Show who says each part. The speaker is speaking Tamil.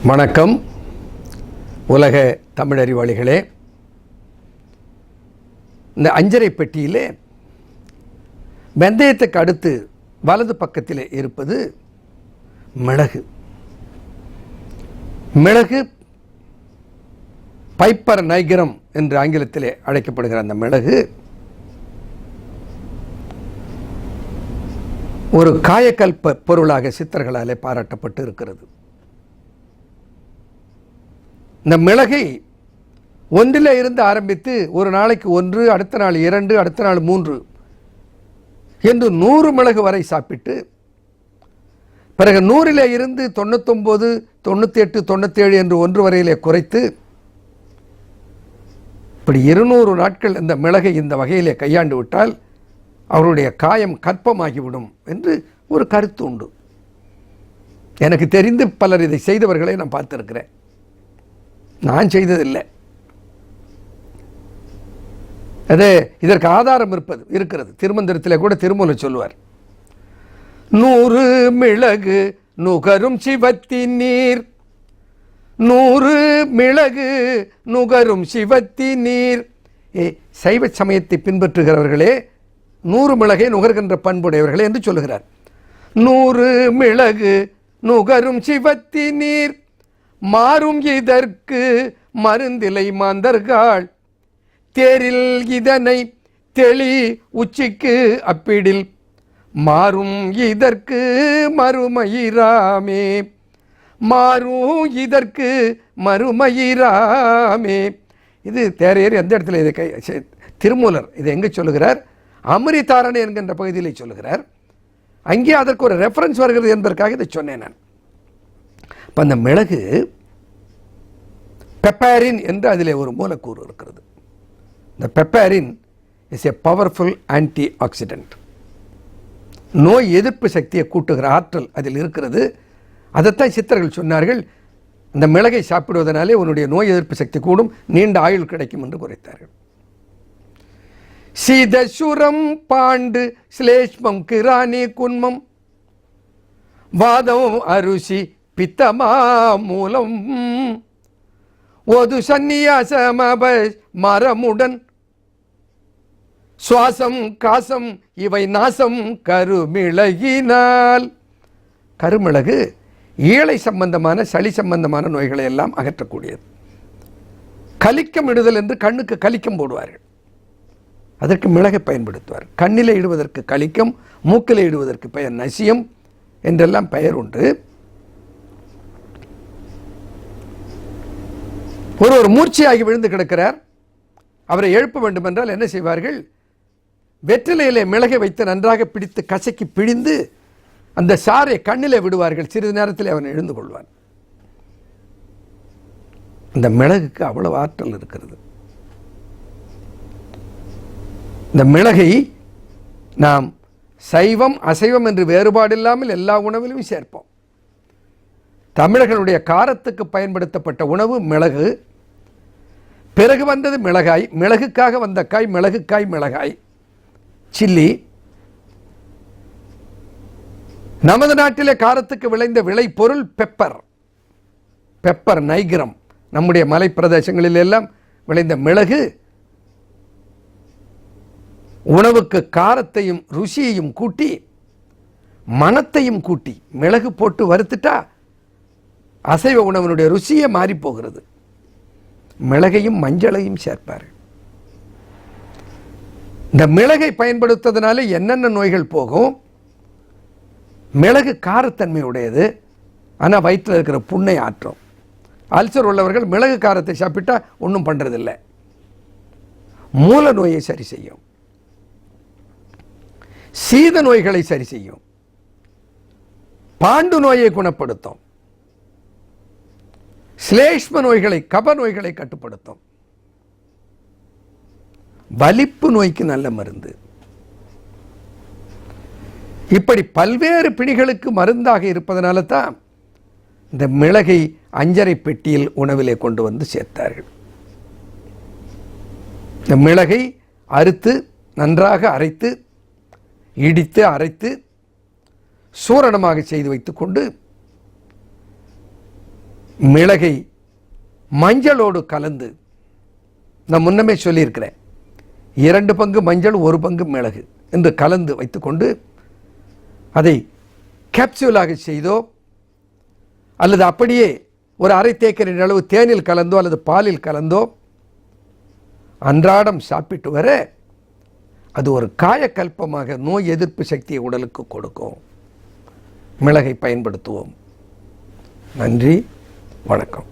Speaker 1: வணக்கம் உலக தமிழறிவாளிகளே. இந்த அஞ்சரை பெட்டியிலே வெந்தயத்துக்கு அடுத்து வலது பக்கத்தில் இருப்பது மிளகு. மிளகு பைப்பர் நைகரம் என்று ஆங்கிலத்திலே அழைக்கப்படுகிற அந்த மிளகு ஒரு காயக்கல்ப பொருளாக சித்தர்களாலே பாராட்டப்பட்டு இருக்கிறது. இந்த மிளகை ஒன்றில் இருந்து ஆரம்பித்து ஒரு நாளைக்கு 1, அடுத்த நாள் 2, அடுத்த நாள் 3 என்று 100 மிளகு வரை சாப்பிட்டு பிறகு 100 இருந்து 99, 98, 97 என்று 1 வரையிலே குறைத்து இப்படி 200 நாட்கள் இந்த மிளகை இந்த வகையிலே கையாண்டு விட்டால் அவருடைய காயம் கற்பமாகிவிடும் என்று ஒரு கருத்து உண்டு. எனக்கு தெரிந்து பலர் இதை செய்தவர்களை நான் பார்த்திருக்கிறேன். நான் செய்ததில்லை. அதே இதற்கு ஆதாரம் இருக்கிறது. திருமந்திரத்தில் கூட திருமூலர் சொல்லுவார், 100 மிளகு நுகரும் சிவத்தின் நீர், 100 மிளகு நுகரும் சிவத்தின் நீர். சைவ சமயத்தை பின்பற்றுகிறவர்களே 100 மிளகை நுகர்கின்ற பண்புடையவர்களே என்று சொல்லுகிறார். 100 மிளகு நுகரும் சிவத்தின் நீர், மாறும் இதற்கு மருந்திலை மாந்தர்கள், தேரில் இதனை தெளி உச்சிக்கு அப்பிடில், மாறும் இதற்கு மறுமயிராமே, மாறும் இதற்கு மறுமயிராமே. இது தேரையர் எந்த இடத்துல இதை திருமூலர் இதை எங்கே சொல்லுகிறார்? அமிர்தாரணை என்கின்ற பகுதியிலே சொல்லுகிறார். அங்கே அதற்கு ஒரு ரெஃபரன்ஸ் வருகிறது என்பதற்காக இதை சொன்னேன் நான். இப்போ அந்த மிளகு பெப்பாரின் என்று அதிலே ஒரு மூலக்கூறு இருக்கிறது. இந்த piperine is a powerful antioxidant. நோய் எதிர்ப்பு சக்தியை கூட்டுகிற ஆற்றல் அதில் இருக்கிறது. அதைத்தான் சித்தர்கள் சொன்னார்கள், இந்த மிளகை சாப்பிடுவதனாலே உன்னுடைய நோய் எதிர்ப்பு சக்தி கூடும், நீண்ட ஆயுள் கிடைக்கும் என்று குறைத்தார்கள். சீதசுரம் பாண்டு சிலேஷ்மம் கிராணி குன்மம் வாதம் அருசி பித்தமா மூலம் ஒது சந்நியாசமப மரமுடன் சுவாசம் காசம் இவை நாசம் கருமிளகினால். கருமிளகு ஈழை சம்பந்தமான சளி சம்பந்தமான நோய்களை எல்லாம் அகற்றக்கூடியது. கலிக்கம் இடுதல் என்று கண்ணுக்கு கலிக்கம் போடுவார்கள், அதற்கு மிளகை பயன்படுத்துவார். கண்ணிலே இடுவதற்கு கலிக்கம், மூக்கிலே இடுவதற்கு பெயர் நசியம் என்றெல்லாம் பெயர் உண்டு. ஒருவர் மூர்ச்சையாகி விழுந்து கிடக்கிறார், அவரை எழுப்ப வேண்டும் என்றால் என்ன செய்வார்கள்? வெற்றிலையிலே மிளகை வைத்து நன்றாக பிடித்து கசக்கி பிழிந்து அந்த சாரை கண்ணிலே விடுவார்கள். சிறிது நேரத்தில் அவன் எழுந்து கொள்வான். இந்த மிளகுக்கு அவ்வளவு ஆற்றல் இருக்கிறது. இந்த மிளகை நாம் சைவம் அசைவம் என்று வேறுபாடு இல்லாமல் எல்லா உணவிலும் சேர்ப்போம். தமிழர்களுடைய காரத்துக்கு பயன்படுத்தப்பட்ட உணவு மிளகு, பிறகு வந்தது மிளகாய், மிளகுக்காக வந்த காய் மிளகுக்காய், மிளகாய் சில்லி. நமது நாட்டிலே காரத்துக்கு விளைந்த விளை பொருள் பெப்பர், பெப்பர் நைகரம். நம்முடைய மலை பிரதேசங்களில் எல்லாம் விளைந்த மிளகு உணவுக்கு காரத்தையும் ருசியையும் கூட்டி மணத்தையும் கூட்டி, மிளகு போட்டு வறுத்துட்டா அசைவ உணவனுடைய ருசியே மாறி போகிறது. மிளகையும் மஞ்சளையும் சேர்ப்பார். இந்த மிளகை பயன்படுத்துவதனால என்னென்ன நோய்கள் போகும்? மிளகு காரத்தன்மை உடையது, ஆனால் வயிற்றில் இருக்கிற புண்ணை ஆற்றும். அல்சர் உள்ளவர்கள் மிளகு காரத்தை சாப்பிட்டா ஒன்றும் பண்ணுறதில்லை. மூல நோயை சரி செய்யும், சீத நோய்களை சரி செய்யும், பாண்டு நோயை குணப்படுத்தும், சிலேஷ்ம நோய்களை கப நோய்களை கட்டுப்படுத்தும், வலிப்பு நோய்க்கு நல்ல மருந்து. இப்படி பல்வேறு பிணிகளுக்கு மருந்தாக இருப்பதனால தான் இந்த மிளகை அஞ்சரை பெட்டியில் உணவிலே கொண்டு வந்து சேர்த்தார்கள். இந்த மிளகை அறுத்து நன்றாக அரைத்து இடித்து அரைத்து சூரணமாக செய்து வைத்துக்கொண்டு மிளகை மஞ்சளோடு கலந்து, நான் முன்னமே சொல்லியிருக்கிறேன், 2 பங்கு மஞ்சள் 1 பங்கு மிளகு என்று கலந்து வைத்துக்கொண்டு அதை கேப்சூலாக செய்தோ அல்லது அப்படியே ஒரு அரை தேக்கரின் அளவு தேனில் கலந்தோ அல்லது பாலில் கலந்தோ அன்றாடம் சாப்பிட்டு வர அது ஒரு காயக்கல்பமாக நோய் எதிர்ப்பு சக்தியை உடலுக்கு கொடுக்கும். மிளகை பயன்படுத்துவோம். நன்றி, வணக்கம்.